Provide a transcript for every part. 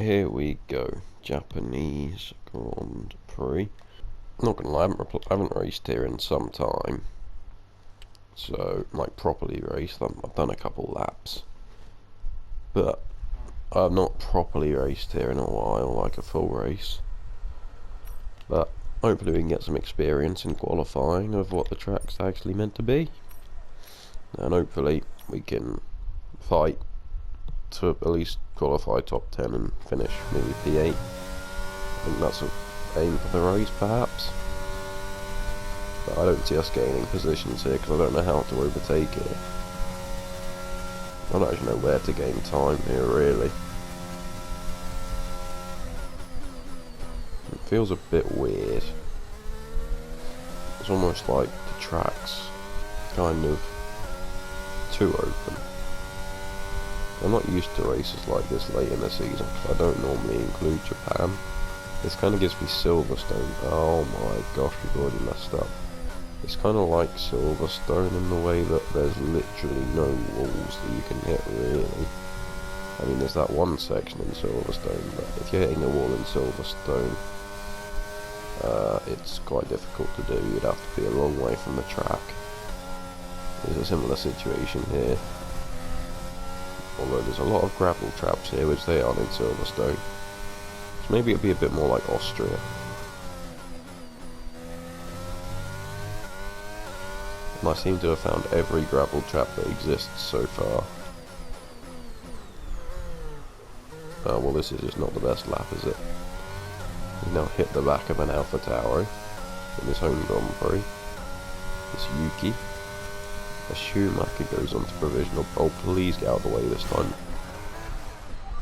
Here we go. Japanese Grand Prix. Not gonna lie, I haven't raced here in some time. So, like, properly raced. I've done a couple laps. But I've not properly raced here in a while, like a full race. But hopefully we can get some experience in qualifying of what the track's actually meant to be. And hopefully we can fight to at least qualify top 10 and finish maybe P8. I think that's an aim for the race, perhaps. But I don't see us gaining positions here because I don't know how to overtake it. I don't actually know where to gain time here, really. It feels a bit weird. It's almost like the track's kind of too open. I'm not used to races like this late in the season because I don't normally include Japan. This kind of gives me Silverstone. Oh my gosh, we've already messed up. It's kind of like Silverstone in the way that there's literally no walls that you can hit, really. I mean, there's that one section in Silverstone, but if you're hitting a wall in Silverstone, it's quite difficult to do. You'd have to be a long way from the track. There's a similar situation here. Although there's a lot of gravel traps here, which they aren't in Silverstone. So maybe it'd be a bit more like Austria. And I seem to have found every gravel trap that exists so far. Well, this is just not the best lap, is it? We've now hit the back of an Alpha Tauri in his home Grand Prix. It's Yuki. A Schumacher goes on to provisional. Oh, please get out of the way this time.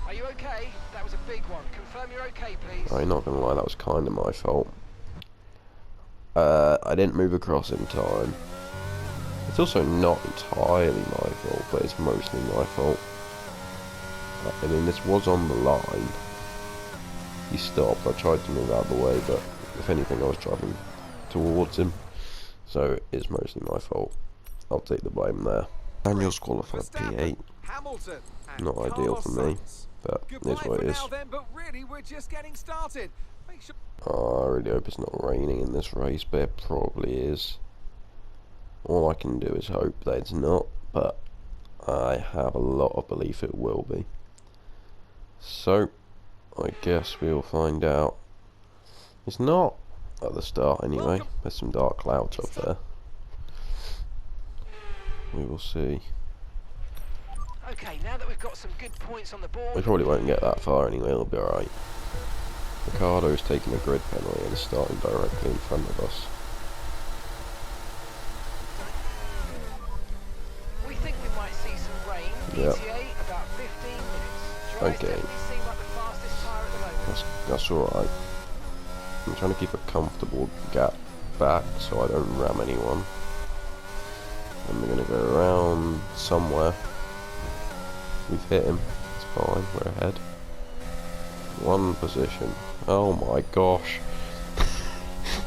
Are you okay? That was a big one. Confirm you're okay, please. I'm not gonna lie, that was kind of my fault. I didn't move across in time. It's also not entirely my fault, but it's mostly my fault. I mean, this was on the line. He stopped. I tried to move out of the way, but if anything, I was driving towards him. So it's mostly my fault. I'll take the blame there. Daniel's qualified P8. Not ideal for me, but it is what it is. Oh, I really hope it's not raining in this race, but it probably is. All I can do is hope that it's not, but I have a lot of belief it will be. So, I guess we'll find out. It's not at the start anyway. There's some dark clouds up there. We will see. Okay, now that we've got some good points on the board. We probably won't get that far anyway, it'll be alright. Ricardo's taking a grid penalty and is starting directly in front of us. We think we might see some rain. Yep. ETA about 15 minutes. Dries Okay. definitely seem like the fastest tyre at the moment. That's alright. I'm trying to keep a comfortable gap back so I don't ram anyone. And we're going to go around somewhere. We've hit him. It's fine. We're ahead. One position. Oh my gosh.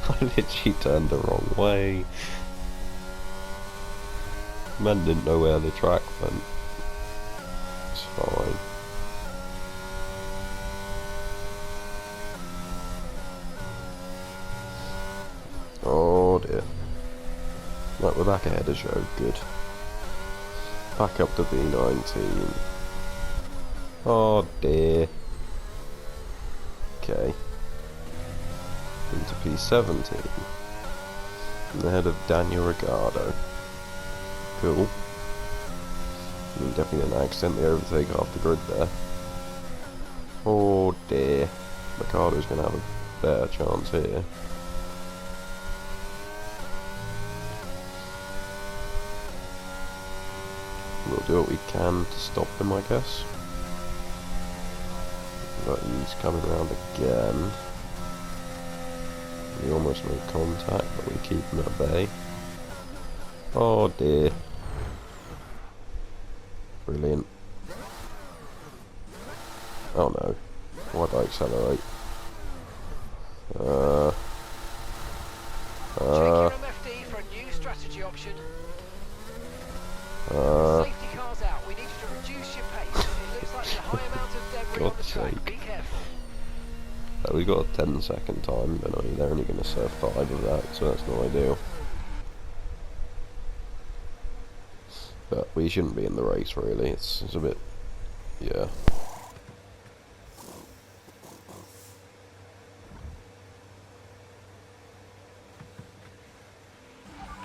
I literally turned the wrong way. Man didn't know where the track went. It's fine. Oh dear. Right, we're back ahead as show, good. Back up to V19. Oh dear. Okay. Into P17. And ahead of Daniel Ricciardo. Cool. I mean, definitely didn't accidentally overtake half the grid there. Oh dear. Ricciardo's going to have a better chance here. We'll do what we can to stop him, I guess. But he's coming around again. We almost made contact, but we keep him at bay. Oh dear. Brilliant. Oh no. Why'd I accelerate? Checking MFD for a new strategy option. Safety car's out. We need you to reduce your pace. It looks like the high amount of debris three on the God's track. Be sake. careful. We got a 10-second time, but they're only going to serve 5 of that, so that's not ideal. But we shouldn't be in the race, really. It's a bit... yeah.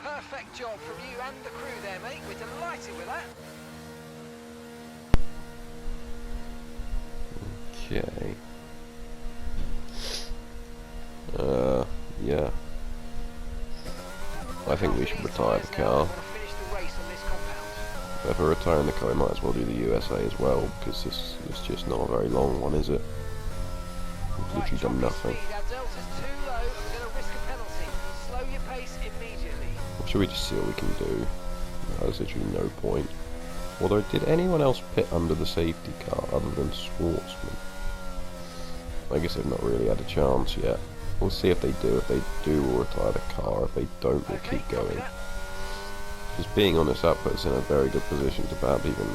Perfect job from you and the crew there, mate. We're delighted with that. Okay. Yeah. I think we should retire the car. If we're retiring the car, we might as well do the USA as well, because this is just not a very long one, is it? We've literally done nothing. Or should we just see what we can do? There's literally no point. Although, did anyone else pit under the safety car other than Schwartzman? I guess they've not really had a chance yet. We'll see if they do. If they do, we'll retire the car. If they don't, we'll keep going. Just being honest, that puts us in a very good position to perhaps even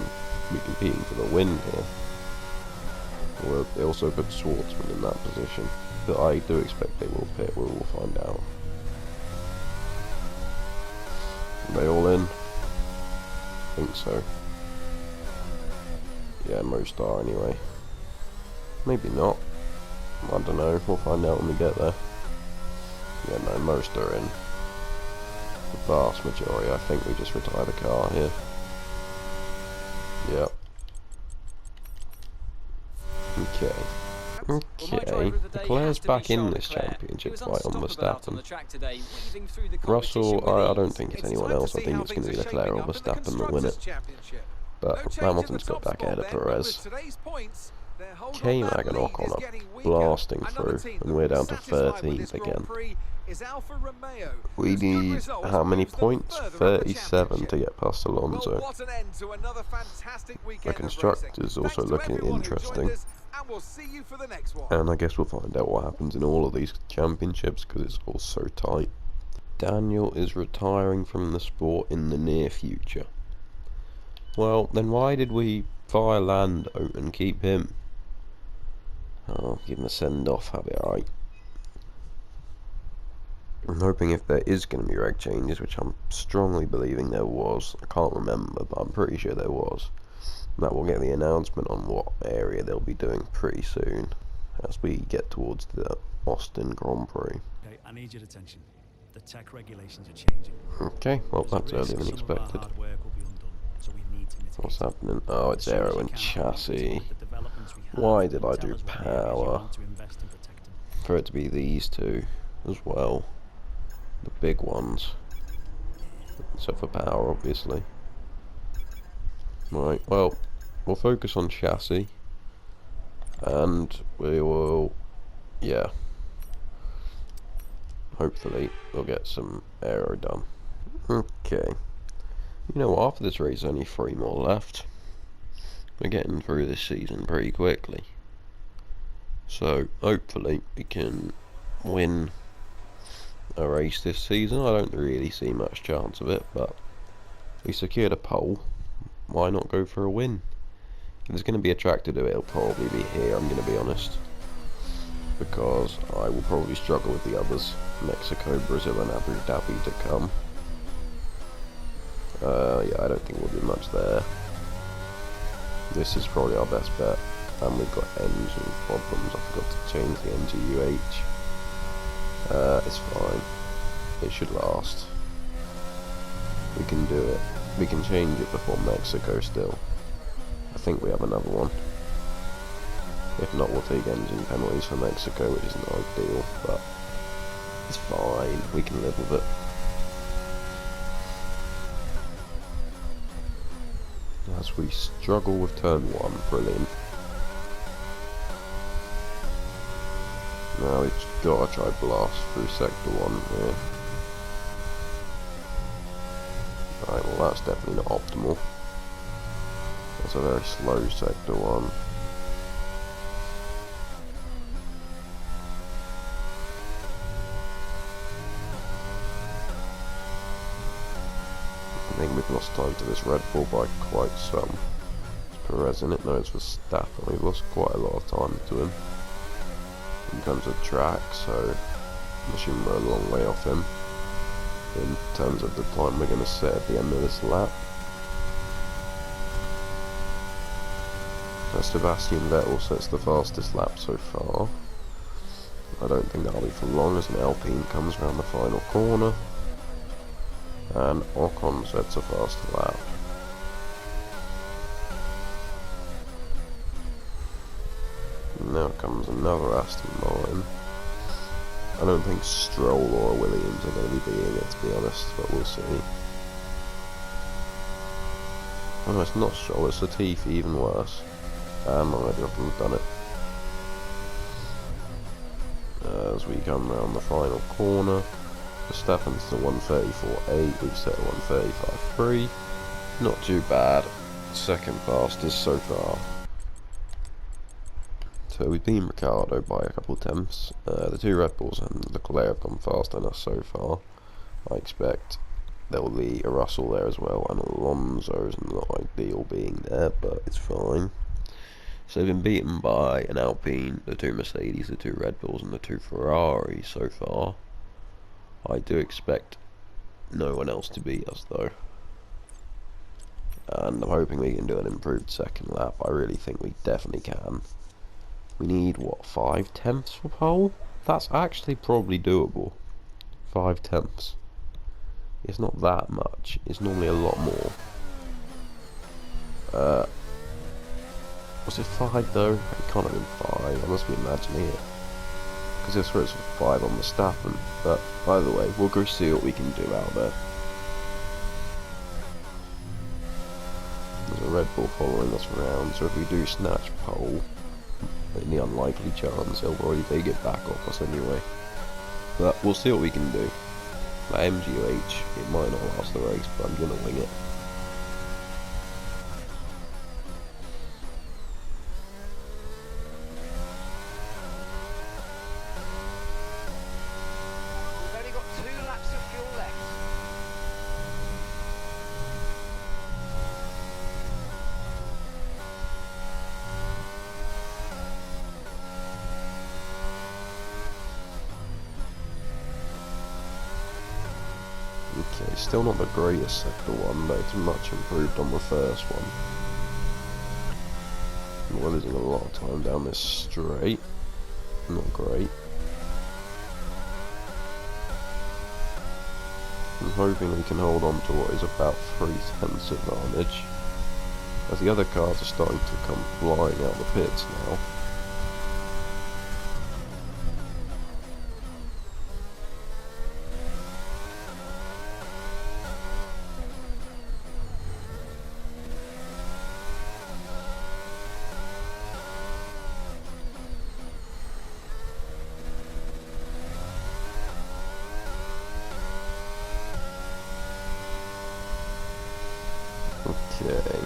be competing for the win here. Well, they also put Schwartzman in that position. But I do expect they will pit. We'll find out. Are they all in? I think so. Yeah, most are anyway. Maybe not. I don't know. We'll find out when we get there. Yeah, no, most are in. The vast majority. I think we just retire the car here. Yep. Okay. Okay. Leclerc's back in this championship fight on Verstappen. Russell, I don't think it's anyone else. I think it's going to be Leclerc or Verstappen that win it. But Hamilton's got back ahead of Perez. K-Mag and Ocon are blasting through, and we're down to 13th again. We need how many points? 37 to get past Alonso. The constructors also looking interesting. And I guess we'll find out what happens in all of these championships because it's all so tight. Daniel is retiring from the sport in the near future. Well, then why did we fire Lando and keep him? Oh, give him a send-off, have it right. I'm hoping if there is going to be reg changes, which I'm strongly believing there was, I can't remember, but I'm pretty sure there was, that we'll get the announcement on what area they'll be doing pretty soon, as we get towards the Austin Grand Prix. Okay, I need your attention. The tech regulations are changing. Okay, well that's earlier than expected. What's happening? Oh, it's aero and chassis. Why did I do power? For it to be these two as well. The big ones. Except for power, obviously. Right, well, we'll focus on chassis. And we will, yeah. Hopefully, we'll get some aero done. Okay. You know what, after this race, only 3 more left. We're getting through this season pretty quickly. So, hopefully, we can win a race this season. I don't really see much chance of it, but we secured a pole. Why not go for a win? If there's going to be a track to do it, it'll probably be here, I'm going to be honest. Because I will probably struggle with the others. Mexico, Brazil and Abu Dhabi to come. Yeah, I don't think we'll do much there. This is probably our best bet. And we've got engine problems. I forgot to change the NGUH. It's fine. It should last. We can do it. We can change it before Mexico still. I think we have another one. If not, we'll take engine penalties for Mexico, which isn't ideal, but it's fine. We can live with it. As we struggle with turn 1, brilliant. Now we've got to try blast through sector 1 here. Right, well that's definitely not optimal. That's a very slow sector 1. I think we've lost time to this Red Bull by quite some. Perez in it. No, it's Verstappen. We've lost quite a lot of time to him in terms of track, so I'm assuming we're a long way off him in terms of the time we're going to set at the end of this lap. Sebastian Vettel sets the fastest lap so far. I don't think that'll be for long as an Alpine comes around the final corner. And Ocon sets a faster lap. Now comes another Aston Martin. I don't think Stroll or Williams are going to be beating it, to be honest, but we'll see. Oh no, it's not Stroll, it's Latifi, even worse. And already I've done it. As we come round the final corner, Verstappen's to 134.8, we've set 135.3. Not too bad. Second fastest so far. So we've beaten Ricciardo by a couple of tenths. The two Red Bulls and Leclerc have gone faster than us so far. I expect there will be a Russell there as well, and Alonso's not ideal being there, but it's fine. So they've been beaten by an Alpine, the two Mercedes, the two Red Bulls and the two Ferraris so far. I do expect no one else to beat us though. And I'm hoping we can do an improved second lap. I really think we definitely can. We need, what, 5 tenths for pole? That's actually probably doable. 5 tenths. It's not that much. It's normally a lot more. Was it 5 though? It can't have been 5. I must be imagining it. Because this was 5 on Verstappen. But, by the way, we'll go see what we can do out there. There's a Red Bull following us around, so if we do snatch pole, in the unlikely chance he'll probably take it back off us anyway. But we'll see what we can do. That MGH, it might not last the race, but I'm gonna wing it. We've only got 2 laps of fuel left. Okay, still not the greatest sector one, but it's much improved on the first one. We're losing a lot of time down this straight. Not great. I'm hoping we can hold on to what is about 3 tenths advantage, as the other cars are starting to come flying out the pits now. Okay.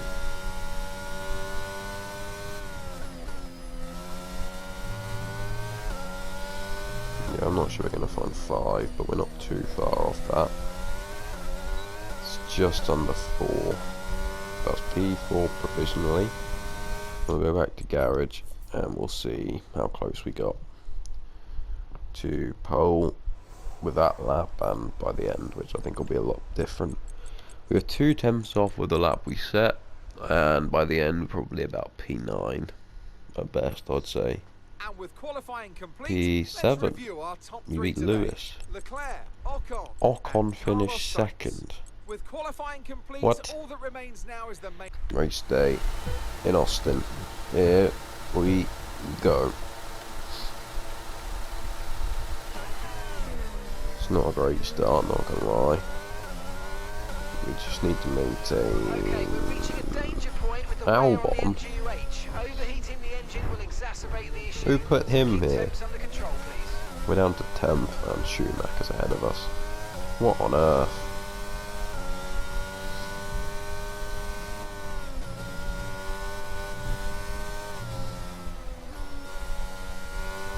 Yeah, I'm not sure we're going to find 5, but we're not too far off that. It's just under 4. That's P4 provisionally. We'll go back to garage and we'll see how close we got to pole with that lap and by the end, which I think will be a lot different. We were 2 tenths off with the lap we set, and by the end probably about P9 at best, I'd say. And with qualifying complete, P7. let's review our top You 3 beat today. Lewis. Leclerc, Ocon, Ocon and finished Carlos Sainz. second. With qualifying complete, What? all that remains now is the main. Race day in Austin. Here we go. It's not a great start, not gonna lie. We just need to Okay, we're reaching a maintain. danger point with the wear on the Albon. MGUH. Overheating the engine will exacerbate the issue. Who put him Keep here? temps under control, please. We're down to 10th and Schumacher's ahead of us. What on earth?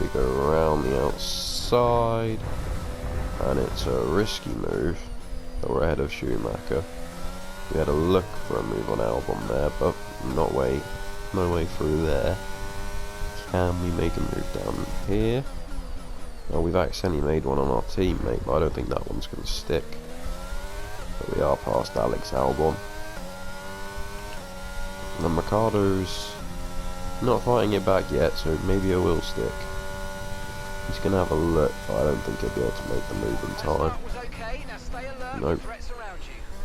We go around the outside, and it's a risky move, but we're ahead of Schumacher. We had a look for a move on Albon there, but not wait. No way through there. Can we make a move down here? Oh, we've accidentally made one on our teammate, but I don't think that one's going to stick. But we are past Alex Albon. And Ricardo's not fighting it back yet, so maybe it will stick. He's going to have a look, but I don't think he'll be able to make the move in time. Nope.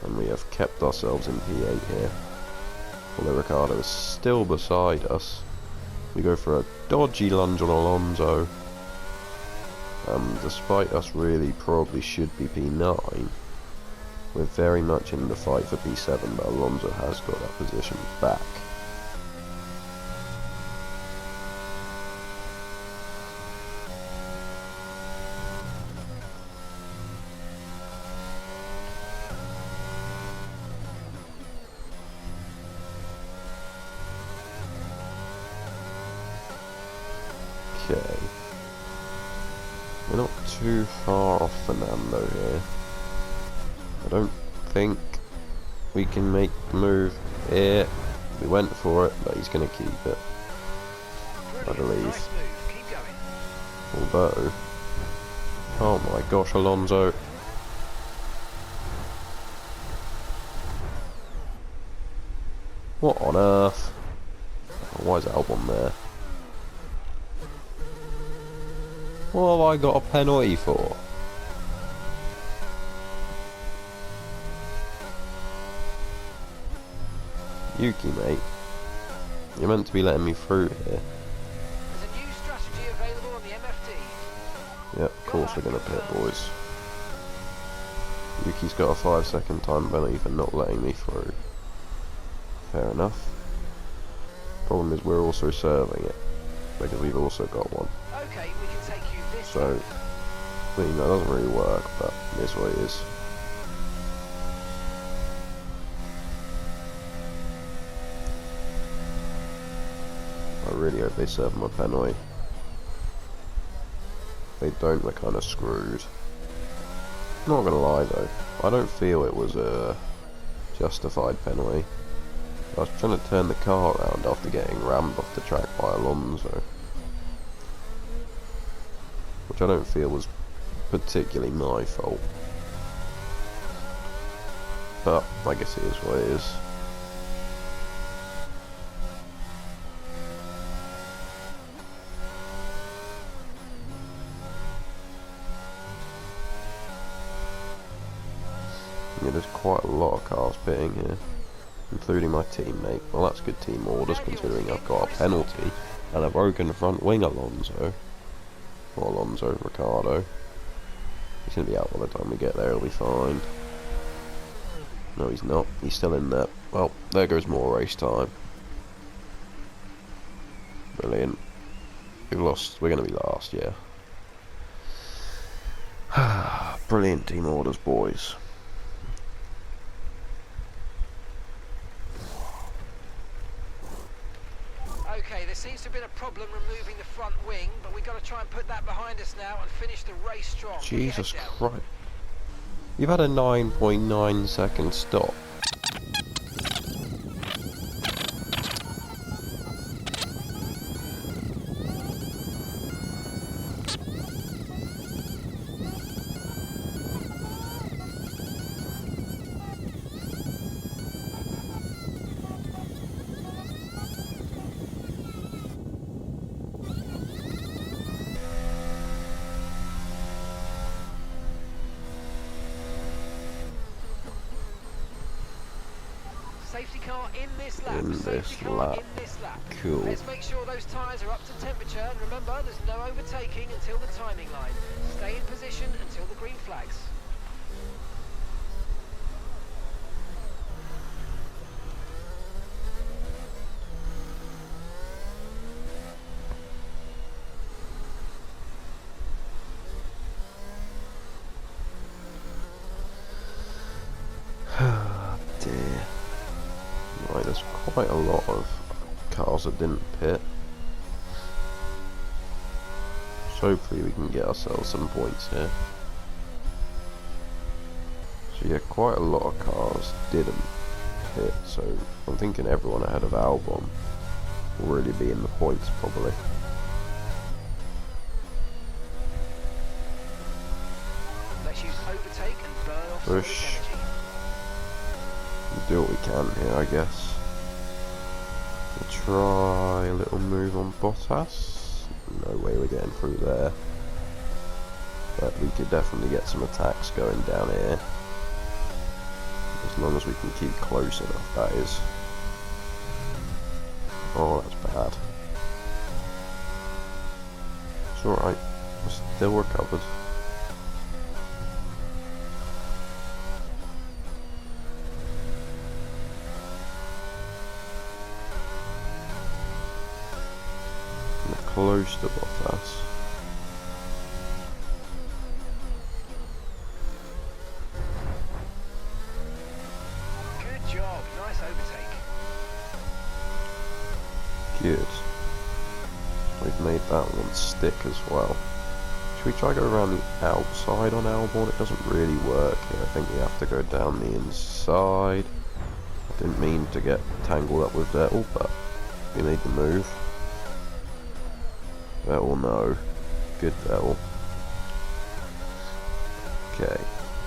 And we have kept ourselves in P8 here. Although Ricardo is still beside us. We go for a dodgy lunge on Alonso. Despite us really probably should be P9, we're very much in the fight for P7, but Alonso has got that position back. Okay. We're not too far off Fernando here. I don't think we can make the move here. We went for it, but he's going to keep it, I believe. Although, oh my gosh, Alonso. What on earth? Oh, why is Albon there? What have I got a penalty for? Yuki, mate. You're meant to be letting me through here. There's a new strategy available on the MFD. Yep, of course we're going to pit, boys. Yuki's got a 5-second time penalty for not letting me through. Fair enough. Problem is we're also serving it, because we've also got one. Okay, we can take you this So, I mean, that doesn't really work, but it is what it is. I really hope they serve him a penalty. If they don't, we're kind of screwed. Not gonna lie though, I don't feel it was a justified penalty. I was trying to turn the car around after getting rammed off the track by Alonso, which I don't feel was particularly my fault. But I guess it is what it is. Yeah, there's quite a lot of cars pitting here, including my teammate. Well, that's good team orders considering I've got a penalty and a broken front wing Alonso. Or Alonso, Ricardo. He's going to be out by the time we get there, he'll be fine. No, he's not. He's still in there. Well, there goes more race time. Brilliant. We've lost. We're going to be last, yeah. Brilliant team orders, boys. Okay, there seems to have been a problem removing the front wing, but we've got to try and put that behind us now and finish the race strong. Jesus Christ. You've had a 9.9 second stop. Safety car in this lap. In Safety this car lap. in this lap. Cool. Let's make sure those tyres are up to temperature, and remember, there's no overtaking until the timing line. Stay in position until the green flags. Dear. Right, there's quite a lot of cars that didn't pit. So hopefully we can get ourselves some points here. So yeah, quite a lot of cars didn't pit, so I'm thinking everyone ahead of Albon will really be in the points probably. Let's use overtake and burn off some of Push. this energy. We'll do what we can here, I guess. We'll try a little move on Bottas. No way we're getting through there. But we could definitely get some attacks going down here. As long as we can keep close enough, that is. Oh, that's bad. It's alright. We're still recovered. We're close to Bottas. Good job, nice overtake. Good. We've made that one stick as well. Should we try go around the outside on Albon? It doesn't really work here. I think we have to go down the inside. I didn't mean to get tangled up with Vettel, but we made the move. Vettel, no. Good Vettel. Okay,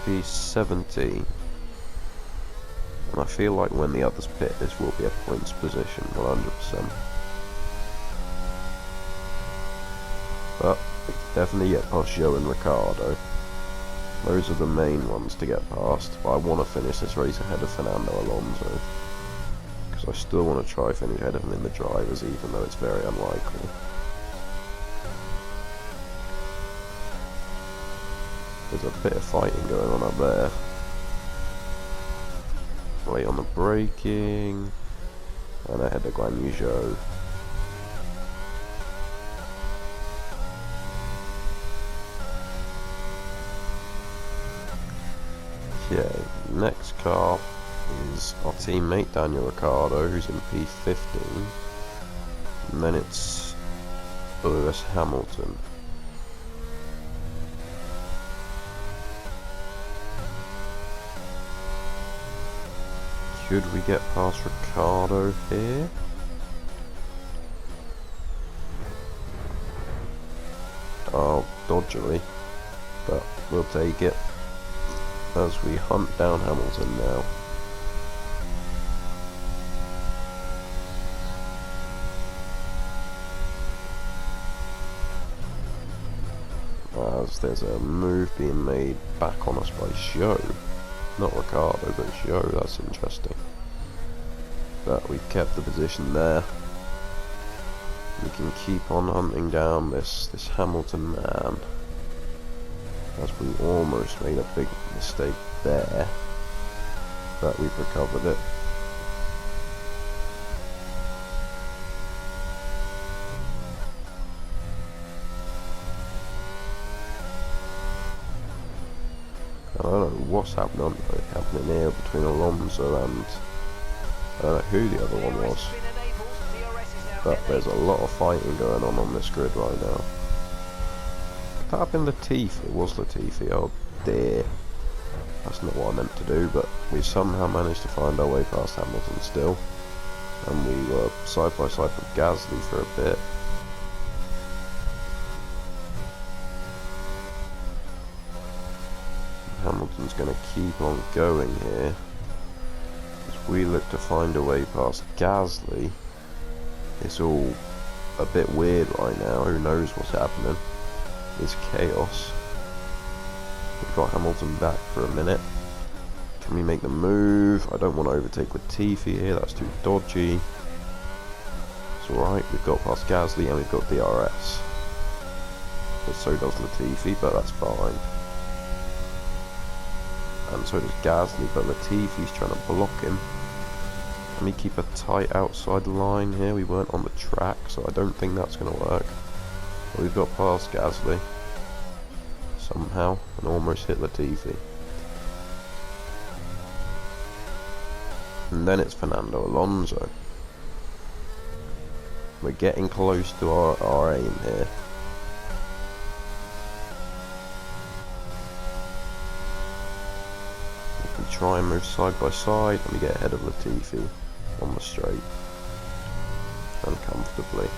P17. And I feel like when the others pit, this will be a points position, 100%. But we can definitely get past Joe and Ricardo. Those are the main ones to get past, but I want to finish this race ahead of Fernando Alonso. Because I still want to try finish ahead of him in the drivers, even though it's very unlikely. There's a bit of fighting going on up there. Late on the braking, and ahead of Guan Yu Zhou. Okay, next car is our teammate Daniel Ricciardo, who's in P15, and then it's Lewis Hamilton. Should we get past Ricciardo here? Oh, dodgily, but we'll take it as we hunt down Hamilton now. As there's a move being made back on us by Zhou. Not Ricardo, but Zhou, that's interesting. But we've kept the position there. We can keep on hunting down this Hamilton man. As we almost made a big mistake there. But we've recovered it. I don't know what's happening here between Alonso and I don't know who the other one was, but there's a lot of fighting going on this grid right now. Could that have been Latifi? It was Latifi. Oh dear, that's not what I meant to do. But we somehow managed to find our way past Hamilton still, and we were side by side with Gasly for a bit. Hamilton's going to keep on going here as we look to find a way past Gasly. It's all a bit weird right now. Who knows what's happening? It's chaos. We've got Hamilton back for a minute. Can we make the move? I don't want to overtake Latifi here. That's too dodgy. It's alright. We've got past Gasly and we've got DRS. But so does Latifi, but that's fine. And so does Gasly, but Latifi's trying to block him. Can we keep a tight outside line here? We weren't on the track, so I don't think that's going to work. But we've got past Gasly somehow and almost hit Latifi. And then it's Fernando Alonso. We're getting close to our aim here. Try and move side by side and we get ahead of Latifi on the straight. and comfortably.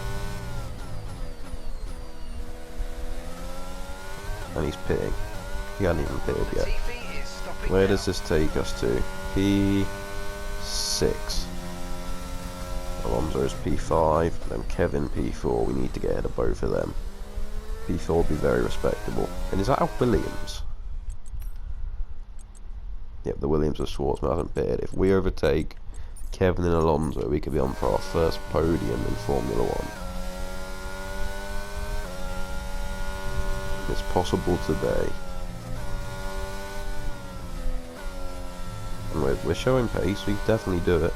And he's pitting. He hasn't even pitted yet. Latifi is stopping Where now. does this take us to? P6. Alonso is P5, then Kevin P4. We need to get ahead of both of them. P4 will be very respectable. And is that a Williams? Yep, the Williams of Schwartzman hasn't pitted. If we overtake Kevin and Alonso, we could be on for our first podium in Formula 1. It's possible today. And we're showing pace, we can definitely do it.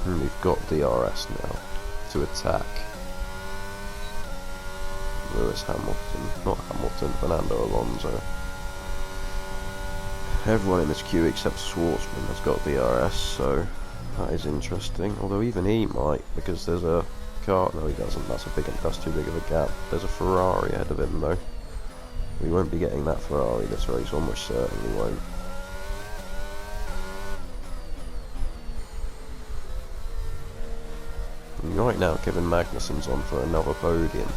And we've got DRS now to attack Lewis Hamilton, not Hamilton, Fernando Alonso. Everyone in this queue except Schwartzman has got DRS, so that is interesting. Although even he might, because there's a car. No, he doesn't. That's too big of a gap. There's a Ferrari ahead of him, though. We won't be getting that Ferrari this race, almost certainly won't. And right now, Kevin Magnussen's on for another podium.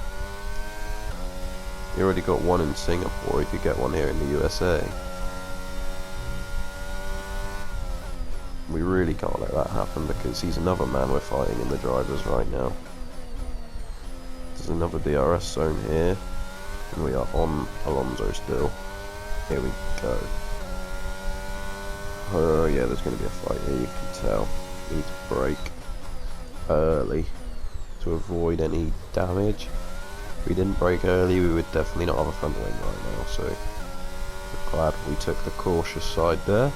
He already got one in Singapore. He could get one here in the USA. We really can't let that happen because he's another man we're fighting in the drivers right now. There's another DRS zone here, and we are on Alonso still. Here we go. Oh yeah, there's going to be a fight here, you can tell. We need to brake early to avoid any damage. If we didn't brake early, we would definitely not have a front wing right now, so we're glad we took the cautious side there.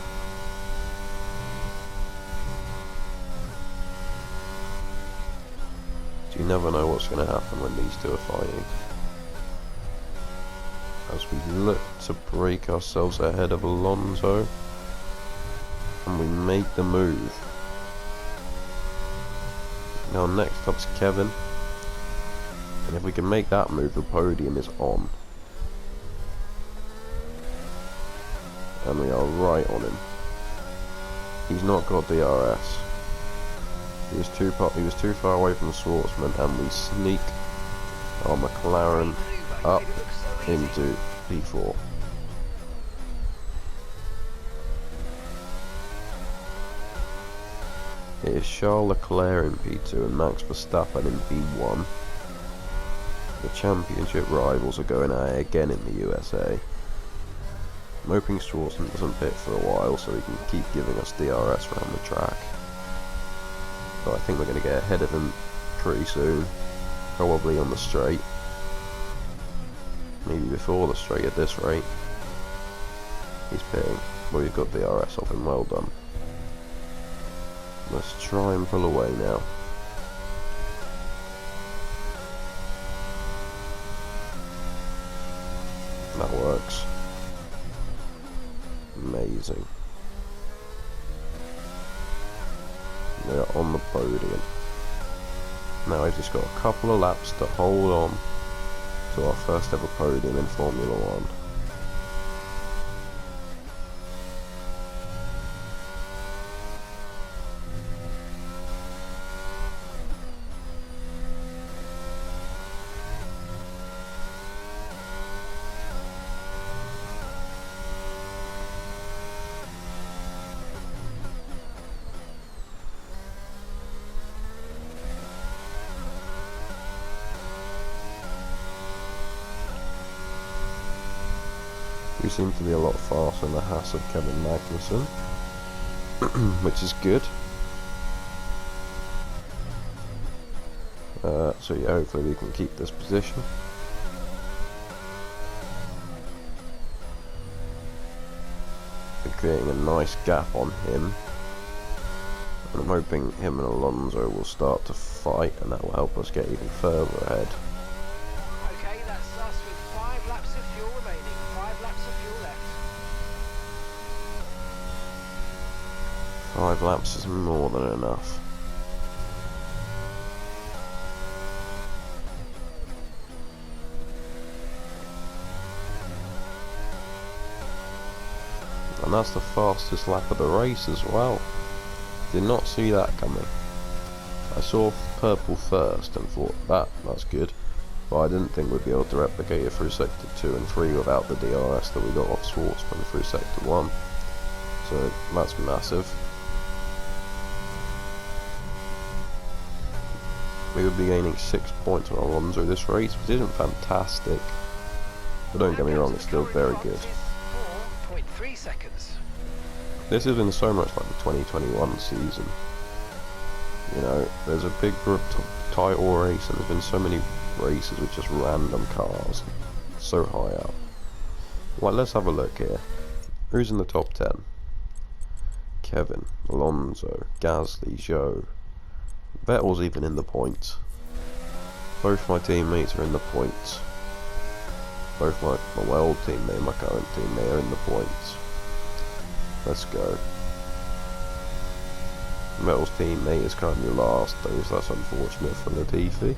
You never know what's going to happen when these two are fighting. As we look to break ourselves ahead of Alonso, and we make the move. Now next up's Kevin, and if we can make that move, the podium is on. And we are right on him. He's not got DRS. He was too far away from Schwartzman, and we sneak our McLaren up into P4. It is Charles Leclerc in P2 and Max Verstappen in P1. The championship rivals are going at it again in the USA. I'm hoping Schwartzman doesn't pit for a while so he can keep giving us DRS around the track. But I think we're going to get ahead of him pretty soon, probably on the straight, maybe before the straight at this rate. He's pitting, well, we've got DRS off him, well done. Let's try and pull away now. That works. Amazing. We're on the podium. Now we've just got a couple of laps to hold on to our first ever podium in Formula 1. We seem to be a lot faster than the Haas of Kevin Magnussen, which is good. So yeah, hopefully we can keep this position. We're creating a nice gap on him, and I'm hoping him and Alonso will start to fight, and that will help us get even further ahead. Okay, that's us with 5 laps of fuel remaining. 5 laps of fuel left. 5 laps is more than enough. And that's the fastest lap of the race as well. Did not see that coming. I saw purple first and thought that's good. But I didn't think we'd be able to replicate it through sector 2 and 3 without the DRS that we got off Schwartzman through sector 1. So that's massive. We would be gaining 6 points on Alonso this race, which isn't fantastic. But don't get me wrong, it's still very good. 4.3 seconds. This has been so much like the 2021 season. You know, there's a big title race and there's been so many races with just random cars. So high up. Well, let's have a look here. Who's in the top 10? Kevin, Alonso, Gasly, Zhou. Vettel's even in the points. Both my teammates are in the points. Both my old teammate and my current teammate are in the points. Let's go. Vettel's teammate is currently last though, so that's unfortunate for Latifi.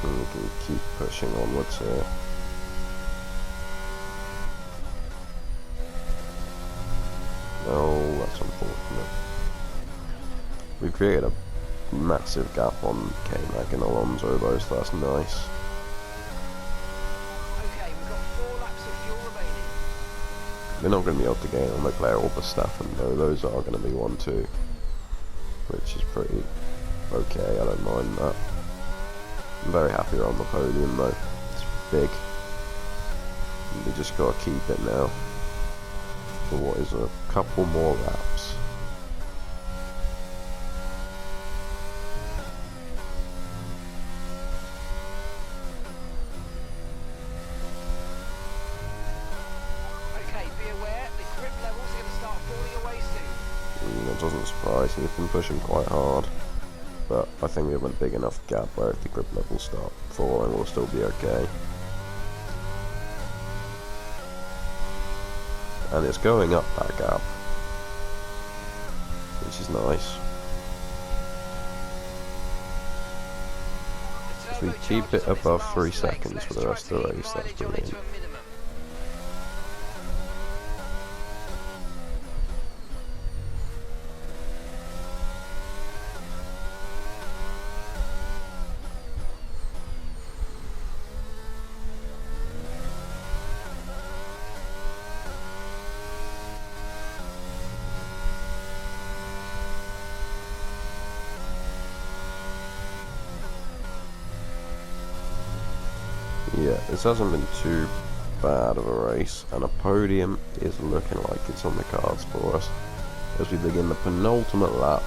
We can keep pushing onwards here. Oh, that's unfortunate. We've created a massive gap on K-Mag and Alonso though, so that's nice. Okay, we've got 4 laps of fuel remaining. We're not going to be able to gain on Leclerc or Verstappen though, those are going to be 1-2. Which is pretty okay, I don't mind that. I'm very happy we're on the podium though, it's big. We just got to keep it now. For what is a couple more laps. Okay, be aware, the grip levels are going to start falling away soon. That doesn't surprise me, we've been pushing quite hard. But I think we have a big enough gap where if the grip levels start falling, we'll still be okay. And it's going up that gap, which is nice. If we keep it above 3 seconds for the rest of the race, that's brilliant. Yeah, this hasn't been too bad of a race, and a podium is looking like it's on the cards for us as we begin the penultimate lap,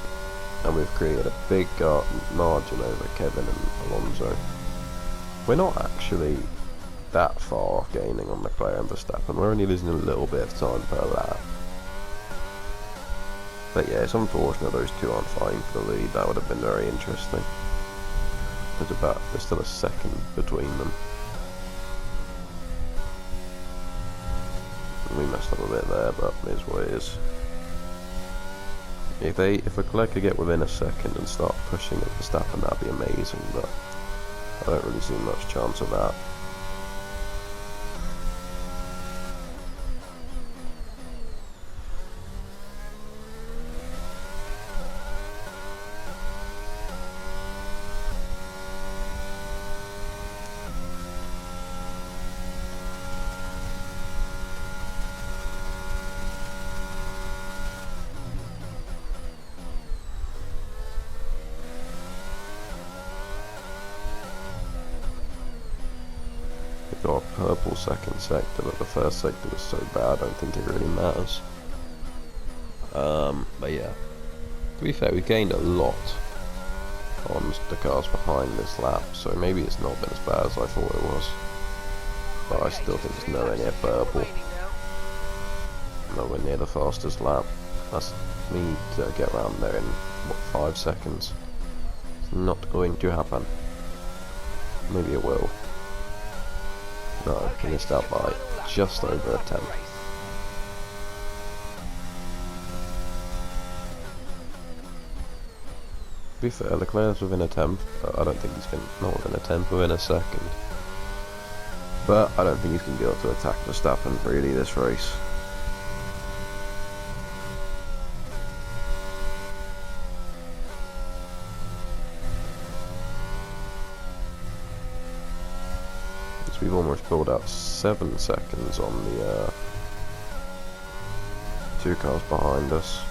and we've created a big margin over Kevin and Alonso. We're not actually that far off gaining on Leclerc and Verstappen, we're only losing a little bit of time per lap. But yeah, it's unfortunate those two aren't fighting for the lead, that would have been very interesting. There's still a second between them. We messed up a bit there, but it is what it is. If Leclerc could get within a second and start pushing at Verstappen, that'd be amazing, but I don't really see much chance of that. Got a purple second sector, but the first sector was so bad I don't think it really matters. But yeah, to be fair, we gained a lot on the cars behind this lap, so maybe it's not been as bad as I thought it was. But I still think it's nowhere near purple. Nowhere near the fastest lap. That's me to get around there in, what, 5 seconds? It's not going to happen. Maybe it will. No, he missed out by just over a tenth. To be fair, Leclerc's within a tenth, but I don't think he's not within a tenth, within a second. But I don't think he's going to be able to attack Verstappen really this race. So we've almost pulled out 7 seconds on the 2 cars behind us.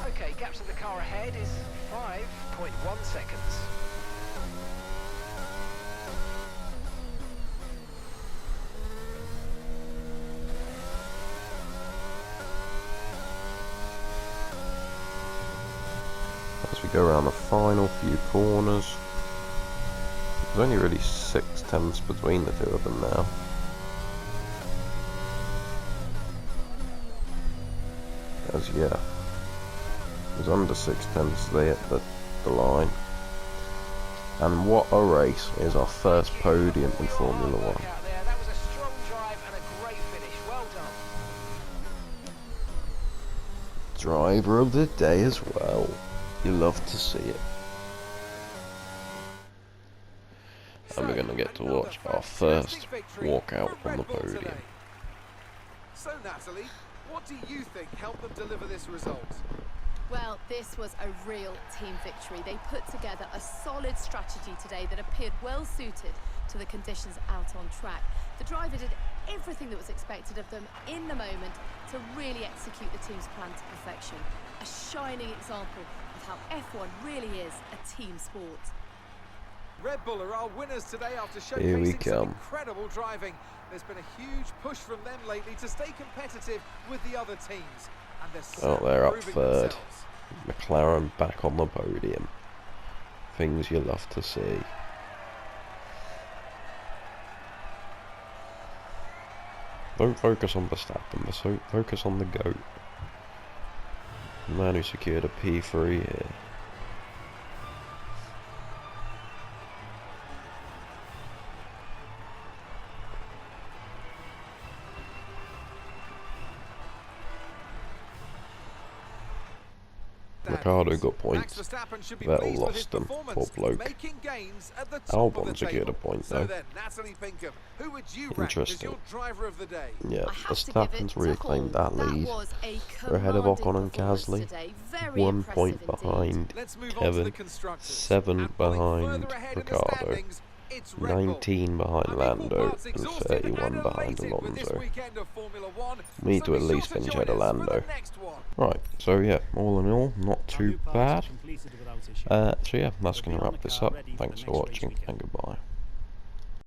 Okay, gap to the car ahead is 5.1 seconds. As we go around the final few corners, there's only really 6 tenths between the 2 of them now. As yeah, it was under 6 tenths they hit the line. And what a race! Is our first podium in Formula 1. That was a strong drive and a great finish. Well done. Driver of the day as well. You love to see it. And we're going to get to watch our first walkout on the podium. So Natalie, what do you think helped them deliver this result? Well, this was a real team victory. They put together a solid strategy today that appeared well suited to the conditions out on track. The driver did everything that was expected of them in the moment to really execute the team's plan to perfection. A shining example of how F1 really is a team sport. Red Bull are our winners today after Here we showcasing some come. incredible driving. There's been a huge push from them lately to stay competitive with the other teams. And They're up proving third. themselves. McLaren back on the podium. Things you love to see. Don't focus on Verstappen, so focus on the GOAT. The man who secured a P3 here. Ricardo got points. Vettel lost them. Poor bloke. Albon secured a point though. Interesting. Yeah, Verstappen's reclaimed that lead. We're ahead of Ocon and Gasly. 1 point behind Kevin. 7 behind Ricardo. 19 behind Lando and 31 behind Alonso. We need to at least finish ahead of Lando. Right, so yeah, all in all, not too bad. So yeah, that's going to wrap this up. Thanks for watching and goodbye.